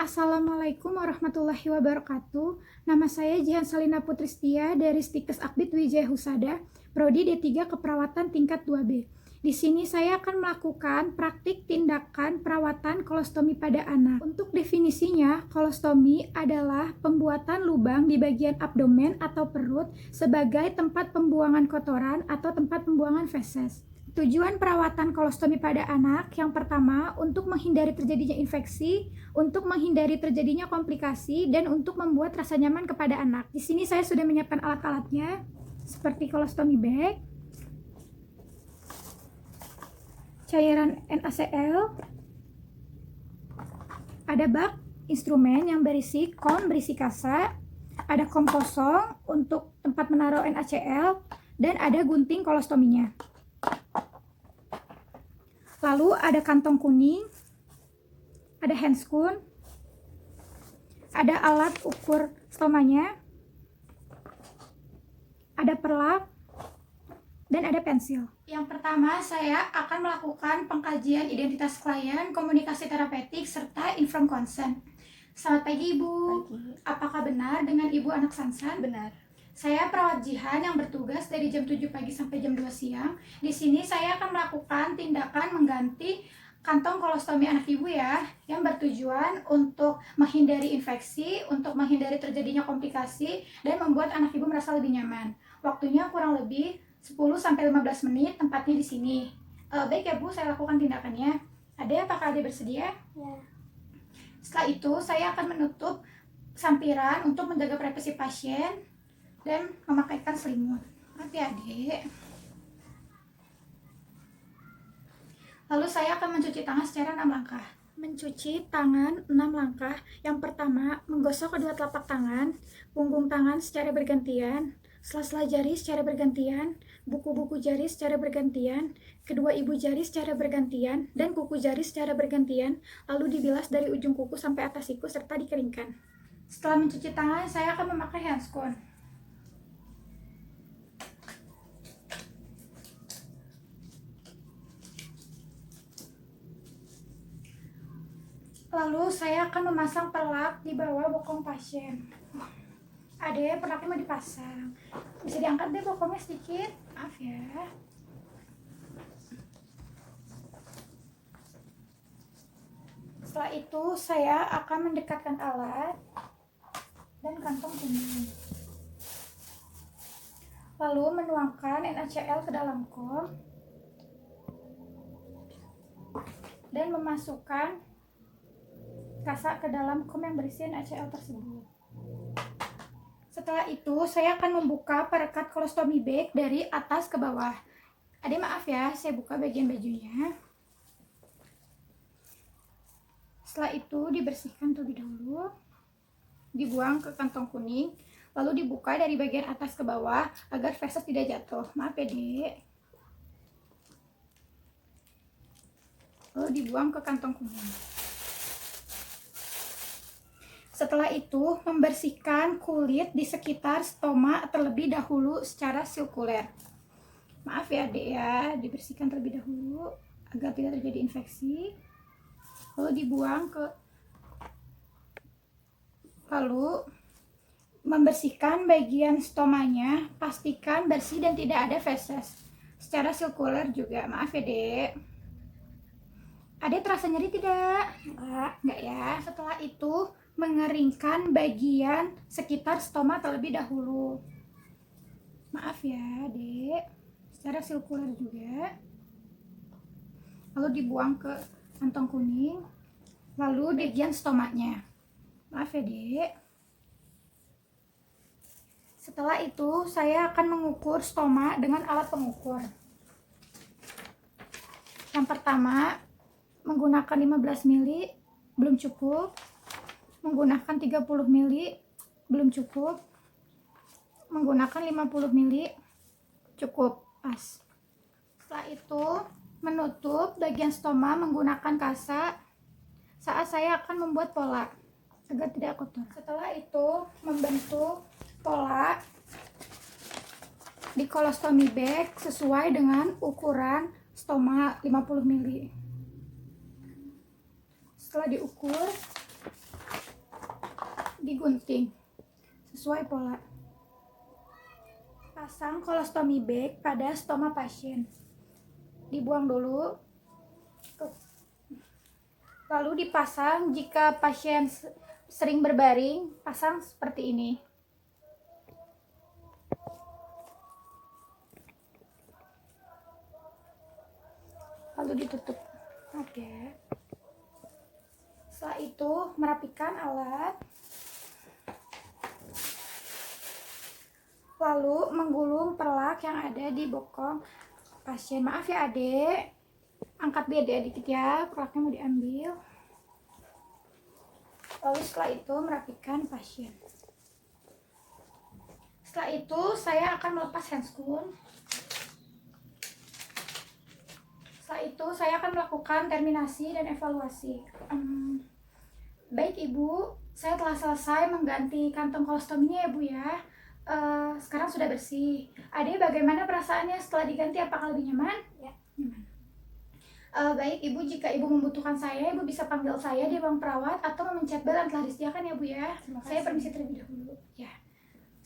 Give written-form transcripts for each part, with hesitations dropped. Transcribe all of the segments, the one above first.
Assalamualaikum warahmatullahi wabarakatuh. Nama saya Jihan Salina Putristia dari Stikes Akbid Wijaya Husada, Prodi D3 Keperawatan tingkat 2B. Di sini saya akan melakukan praktik tindakan perawatan kolostomi pada anak. Untuk definisinya, kolostomi adalah pembuatan lubang di bagian abdomen atau perut sebagai tempat pembuangan kotoran atau tempat pembuangan feses. Tujuan perawatan kolostomi pada anak yang pertama untuk menghindari terjadinya infeksi, untuk menghindari terjadinya komplikasi, dan untuk membuat rasa nyaman kepada anak. Di sini saya sudah menyiapkan alat-alatnya seperti kolostomi bag, cairan NaCl, ada bak instrumen yang berisi kon berisi kasa, ada kom kosong untuk tempat menaruh NaCl, dan ada gunting kolostominya. Lalu ada kantong kuning, ada handscoon, ada alat ukur stomanya, ada perlak, dan ada pensil. Yang pertama, saya akan melakukan pengkajian identitas klien, komunikasi terapeutik, serta informed consent. Selamat pagi, Ibu. Pagi. Apakah benar dengan Ibu anak Sansan? Benar. Saya perawat Jihan yang bertugas dari jam 7 pagi sampai jam 2 siang. Di sini saya akan melakukan tindakan mengganti kantong kolostomi anak Ibu ya, yang bertujuan untuk menghindari infeksi, untuk menghindari terjadinya komplikasi, dan membuat anak Ibu merasa lebih nyaman. Waktunya kurang lebih 10-15 menit, tempatnya di sini. Baik ya Bu, saya lakukan tindakannya. Ade, apakah Ade bersedia? Ya. Setelah itu, saya akan menutup sampiran untuk menjaga privasi pasien dan memakaikan selimut. Hati adik. Lalu saya akan mencuci tangan secara 6 langkah. Mencuci tangan 6 langkah. Yang pertama, menggosok kedua telapak tangan, punggung tangan secara bergantian, sela-sela jari secara bergantian, buku-buku jari secara bergantian, kedua ibu jari secara bergantian, dan kuku jari secara bergantian, lalu dibilas dari ujung kuku sampai atas siku serta dikeringkan. Setelah mencuci tangan, saya akan memakai handscoon. Lalu saya akan memasang perlak di bawah bokong pasien. Ade, perlaknya mau dipasang. Bisa diangkat deh bokongnya sedikit. Maaf ya. Setelah itu saya akan mendekatkan alat dan kantong kuning. Lalu menuangkan NaCl ke dalam kom dan memasukkan kasa ke dalam kom yang berisi NaCl tersebut. Setelah itu, saya akan membuka perekat kolostomi bag dari atas ke bawah. Ade, maaf ya, saya buka bagian bajunya. Setelah itu, dibersihkan terlebih dahulu, dibuang ke kantong kuning, lalu dibuka dari bagian atas ke bawah agar feses tidak jatuh. Maaf ya, Dek. Lalu dibuang ke kantong kuning. Setelah itu, membersihkan kulit di sekitar stoma terlebih dahulu secara sirkuler. Maaf ya, Dek ya, dibersihkan terlebih dahulu agar tidak terjadi infeksi. Lalu membersihkan bagian stomanya, pastikan bersih dan tidak ada feses. Secara sirkuler juga. Maaf ya, Dek. Ade, terasa nyeri tidak? Enggak ya. Setelah itu, mengeringkan bagian sekitar stoma terlebih dahulu. Maaf ya, Dek. Secara sirkuler juga. Lalu dibuang ke kantong kuning. Lalu bagian stomanya. Maaf ya, Dek. Setelah itu, saya akan mengukur stoma dengan alat pengukur. Yang pertama, menggunakan 15 ml belum cukup. Menggunakan 30 ml belum cukup. Menggunakan 50 ml cukup, pas. Setelah itu, menutup bagian stoma menggunakan kasa saat saya akan membuat pola agar tidak kotor. Setelah itu, membentuk pola di kolostomi bag sesuai dengan ukuran stoma 50 ml. Setelah diukur, digunting sesuai pola. Pasang colostomy bag pada stoma pasien. Dibuang dulu. Tuh. Lalu dipasang jika pasien sering berbaring, pasang seperti ini. Lalu ditutup. Oke. Setelah itu merapikan alat. Lalu menggulung perlak yang ada di bokong pasien. Maaf ya adek, angkat beda dikit ya, perlaknya mau diambil. Lalu setelah itu merapikan pasien. Setelah itu saya akan melepas handscoon. Setelah itu saya akan melakukan terminasi dan evaluasi. Baik Ibu, saya telah selesai mengganti kantong kolostominya ya Bu ya. Sekarang sudah bersih. Adek, bagaimana perasaannya setelah diganti? Apakah lebih nyaman? Ya, nyaman. Baik Ibu, jika Ibu membutuhkan saya, Ibu bisa panggil saya di ruang perawat atau memencet bel yang telah disediakan ya Bu ya. Saya permisi terlebih dahulu. Ya.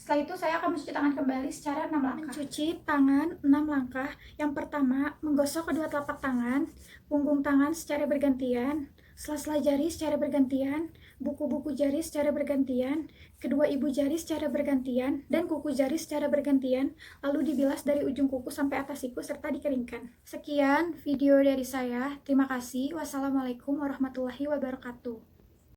Setelah itu saya akan mencuci tangan kembali secara 6 langkah. Mencuci tangan 6 langkah. Yang pertama, menggosok kedua telapak tangan, punggung tangan secara bergantian, sela-sela jari secara bergantian, buku-buku jari secara bergantian, kedua ibu jari secara bergantian, dan kuku jari secara bergantian, lalu dibilas dari ujung kuku sampai atas siku serta dikeringkan. Sekian video dari saya. Terima kasih. Wassalamualaikum warahmatullahi wabarakatuh.